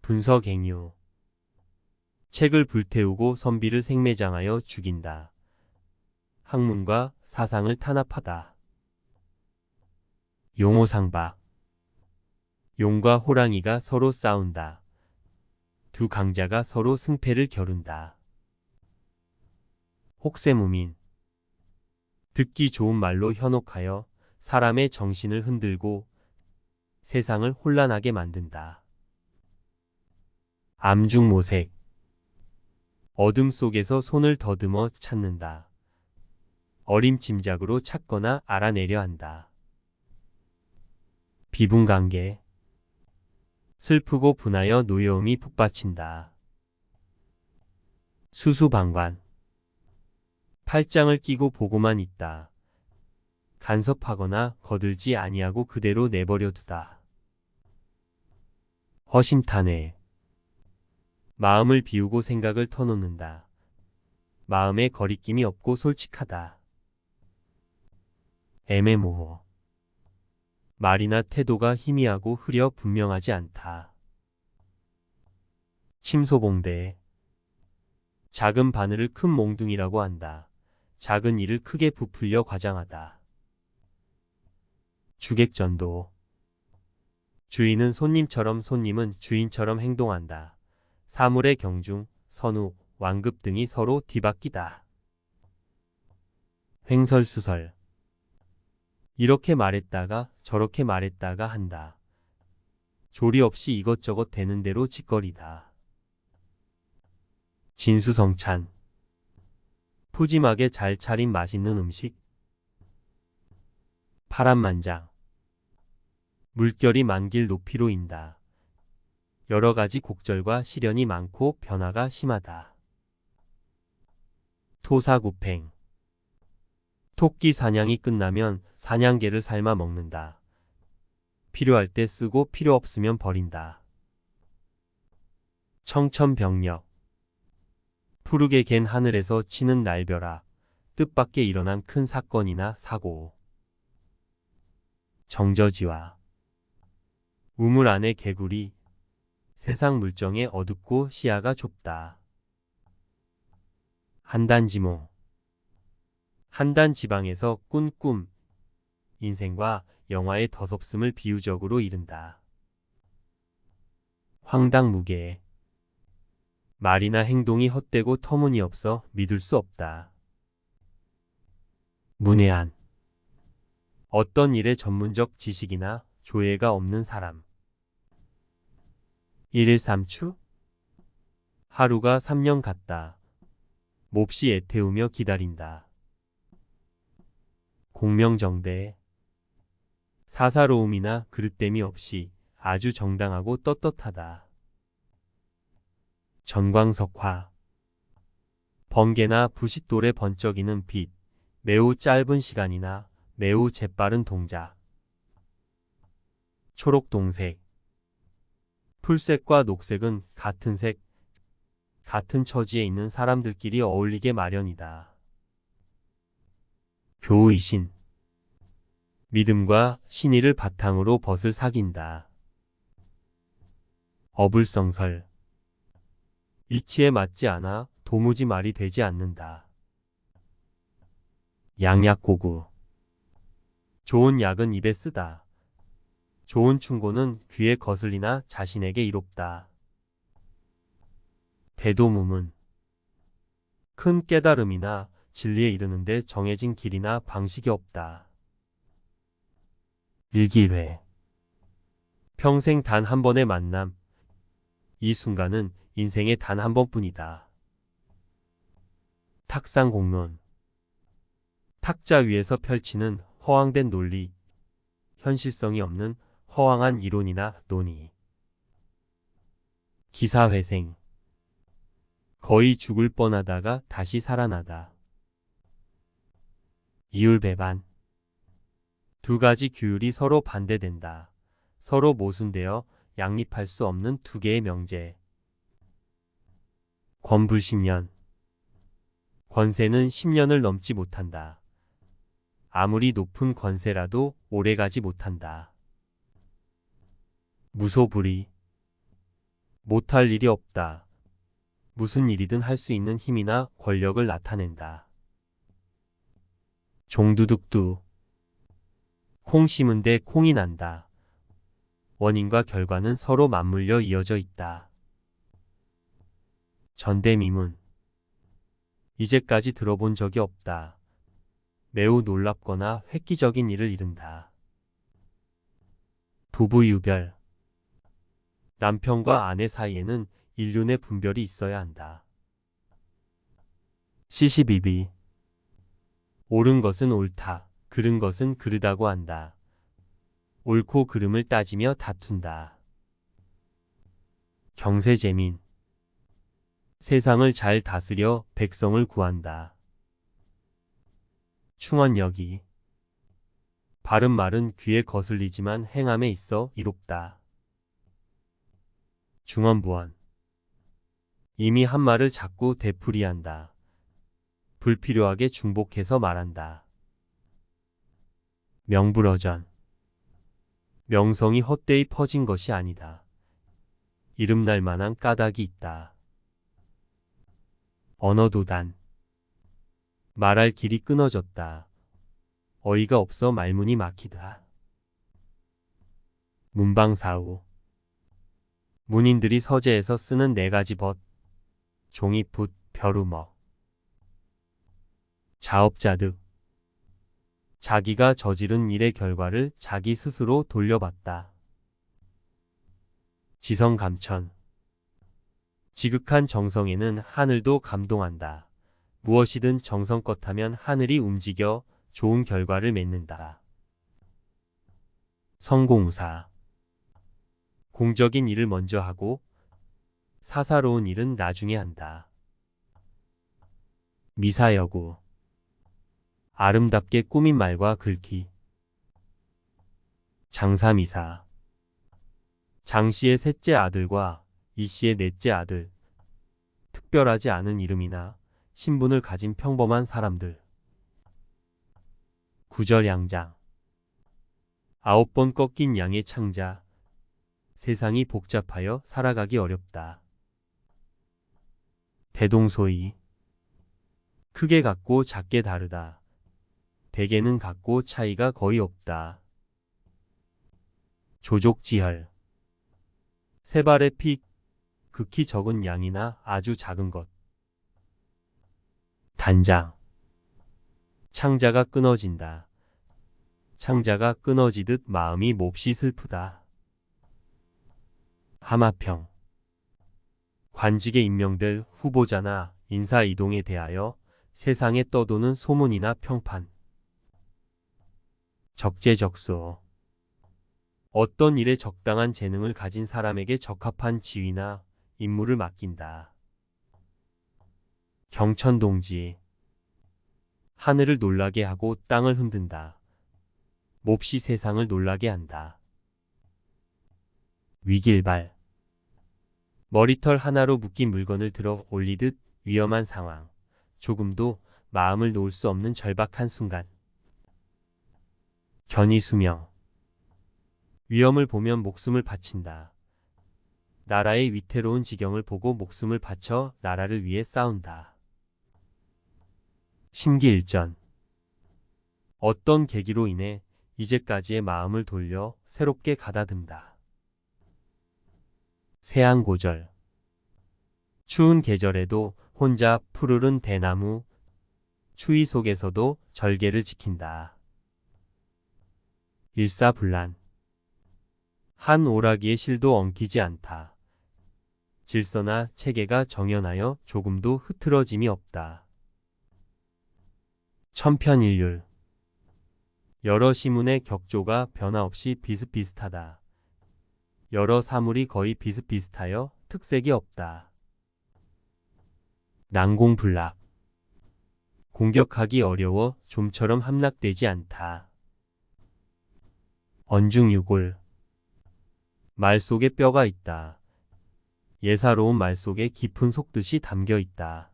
분서갱유. 책을 불태우고 선비를 생매장하여 죽인다. 학문과 사상을 탄압하다. 용호상박. 용과 호랑이가 서로 싸운다. 두 강자가 서로 승패를 겨룬다. 혹세무민. 듣기 좋은 말로 현혹하여 사람의 정신을 흔들고 세상을 혼란하게 만든다. 암중모색. 어둠 속에서 손을 더듬어 찾는다. 어림짐작으로 찾거나 알아내려 한다. 비분관계. 슬프고 분하여 노여움이 북받친다. 수수방관. 팔짱을 끼고 보고만 있다. 간섭하거나 거들지 아니하고 그대로 내버려 두다. 허심탄회. 마음을 비우고 생각을 터놓는다. 마음에 거리낌이 없고 솔직하다. 애매모호. 말이나 태도가 희미하고 흐려 분명하지 않다. 침소봉대. 작은 바늘을 큰 몽둥이라고 한다. 작은 일을 크게 부풀려 과장하다. 주객전도. 주인은 손님처럼 손님은 주인처럼 행동한다. 사물의 경중, 선후, 완급 등이 서로 뒤바뀌다. 횡설수설. 이렇게 말했다가 저렇게 말했다가 한다. 조리 없이 이것저것 되는 대로 짓거리다. 진수성찬. 푸짐하게 잘 차린 맛있는 음식. 파란만장. 물결이 만길 높이로 인다. 여러 가지 곡절과 시련이 많고 변화가 심하다. 토사구팽. 토끼 사냥이 끝나면 사냥개를 삶아 먹는다. 필요할 때 쓰고 필요 없으면 버린다. 청천벽력. 푸르게 갠 하늘에서 치는 날벼락. 뜻밖의 일어난 큰 사건이나 사고. 정저지와 우물 안의 개구리. 세상 물정에 어둡고 시야가 좁다. 한단지몽. 한단 지방에서 꾼 꿈. 인생과 영화의 덧없음을 비유적으로 이른다. 황당무계. 말이나 행동이 헛되고 터무니없어 믿을 수 없다. 문외한. 어떤 일에 전문적 지식이나 조예가 없는 사람. 일일삼추. 하루가 3년 같다. 몹시 애태우며 기다린다. 공명정대. 사사로움이나 그릇됨이 없이 아주 정당하고 떳떳하다. 전광석화. 번개나 부싯돌에 번쩍이는 빛. 매우 짧은 시간이나 매우 재빠른 동작. 초록동색. 풀색과 녹색은 같은 색, 같은 처지에 있는 사람들끼리 어울리게 마련이다. 교의신. 믿음과 신의를 바탕으로 벗을 사귄다. 어불성설. 이치에 맞지 않아 도무지 말이 되지 않는다. 양약고구. 좋은 약은 입에 쓰다. 좋은 충고는 귀에 거슬리나 자신에게 이롭다. 대도무문. 큰 깨달음이나 진리에 이르는데 정해진 길이나 방식이 없다. 일기회. 평생 단 한 번의 만남. 이 순간은 인생의 단 한 번뿐이다. 탁상공론. 탁자 위에서 펼치는 허황된 논리. 현실성이 없는 허황한 이론이나 논의. 기사회생. 거의 죽을 뻔하다가 다시 살아나다. 이율배반. 두 가지 규율이 서로 반대된다. 서로 모순되어 양립할 수 없는 두 개의 명제. 권불10년. 권세는 10년을 넘지 못한다. 아무리 높은 권세라도 오래가지 못한다. 무소불위. 못할 일이 없다. 무슨 일이든 할 수 있는 힘이나 권력을 나타낸다. 종두둑두. 콩 심은 데 콩이 난다. 원인과 결과는 서로 맞물려 이어져 있다. 전대미문. 이제까지 들어본 적이 없다. 매우 놀랍거나 획기적인 일을 이룬다. 부부유별. 남편과 아내 사이에는 인륜의 분별이 있어야 한다. 시시비비. 옳은 것은 옳다. 그른 것은 그르다고 한다. 옳고 그름을 따지며 다툰다. 경세재민. 세상을 잘 다스려 백성을 구한다. 충언여기. 바른 말은 귀에 거슬리지만 행함에 있어 이롭다. 중언부언. 이미 한 말을 자꾸 되풀이한다. 불필요하게 중복해서 말한다. 명불허전. 명성이 헛되이 퍼진 것이 아니다. 이름날 만한 까닭이 있다. 언어도단. 말할 길이 끊어졌다. 어이가 없어 말문이 막히다. 문방사우. 문인들이 서재에서 쓰는 4가지 벗. 종이붓, 벼루먹. 자업자득. 자기가 저지른 일의 결과를 자기 스스로 돌려받다. 지성감천. 지극한 정성에는 하늘도 감동한다. 무엇이든 정성껏 하면 하늘이 움직여 좋은 결과를 맺는다. 성공우사. 공적인 일을 먼저 하고 사사로운 일은 나중에 한다. 미사여구. 아름답게 꾸민 말과 글귀. 장사미사. 장씨의 셋째 아들과 이씨의 넷째 아들. 특별하지 않은 이름이나 신분을 가진 평범한 사람들. 구절양장. 9번 꺾인 양의 창자. 세상이 복잡하여 살아가기 어렵다. 대동소이. 크게 같고 작게 다르다. 대개는 같고 차이가 거의 없다. 조족지혈. 세 발의 피, 극히 적은 양이나 아주 작은 것. 단장. 창자가 끊어진다. 창자가 끊어지듯 마음이 몹시 슬프다. 하마평. 관직에 임명될 후보자나 인사이동에 대하여 세상에 떠도는 소문이나 평판. 적재적소. 어떤 일에 적당한 재능을 가진 사람에게 적합한 지위나 임무를 맡긴다. 경천동지. 하늘을 놀라게 하고 땅을 흔든다. 몹시 세상을 놀라게 한다. 위길발. 머리털 하나로 묶인 물건을 들어 올리듯 위험한 상황. 조금도 마음을 놓을 수 없는 절박한 순간. 견이수명. 위험을 보면 목숨을 바친다. 나라의 위태로운 지경을 보고 목숨을 바쳐 나라를 위해 싸운다. 심기일전. 어떤 계기로 인해 이제까지의 마음을 돌려 새롭게 가다듬다. 세안고절. 추운 계절에도 혼자 푸르른 대나무, 추위 속에서도 절개를 지킨다. 일사불란. 한 오라기의 실도 엉키지 않다. 질서나 체계가 정연하여 조금도 흐트러짐이 없다. 천편일률. 여러 시문의 격조가 변화없이 비슷비슷하다. 여러 사물이 거의 비슷비슷하여 특색이 없다. 난공불락. 공격하기 어려워 좀처럼 함락되지 않다. 언중유골. 말 속에 뼈가 있다. 예사로운 말 속에 깊은 속뜻이 담겨 있다.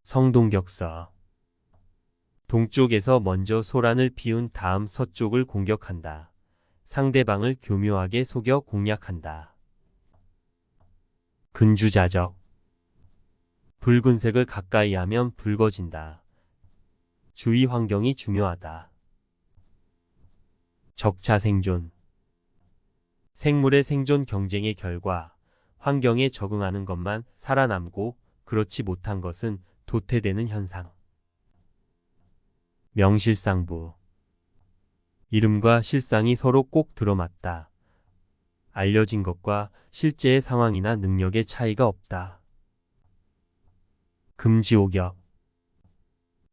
성동격서. 동쪽에서 먼저 소란을 피운 다음 서쪽을 공격한다. 상대방을 교묘하게 속여 공략한다. 근주자적. 붉은색을 가까이 하면 붉어진다. 주위 환경이 중요하다. 적자생존. 생물의 생존 경쟁의 결과 환경에 적응하는 것만 살아남고 그렇지 못한 것은 도태되는 현상. 명실상부. 이름과 실상이 서로 꼭 들어맞다. 알려진 것과 실제의 상황이나 능력의 차이가 없다. 금지옥엽.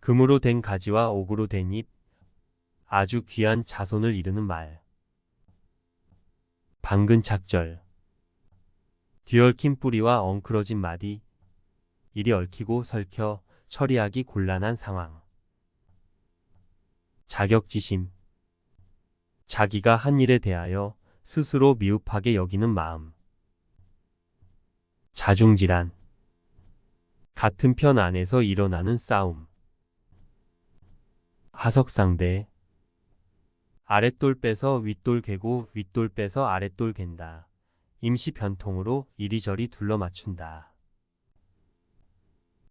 금으로 된 가지와 옥으로 된 잎. 아주 귀한 자손을 이루는 말. 방근착절. 뒤얽힌 뿌리와 엉클어진 마디. 이리 얽히고 설켜 처리하기 곤란한 상황. 자격지심. 자기가 한 일에 대하여 스스로 미흡하게 여기는 마음. 자중질환. 같은 편 안에서 일어나는 싸움. 하석상대. 아랫돌 빼서 윗돌 개고 윗돌 빼서 아랫돌 갠다. 임시 변통으로 이리저리 둘러 맞춘다.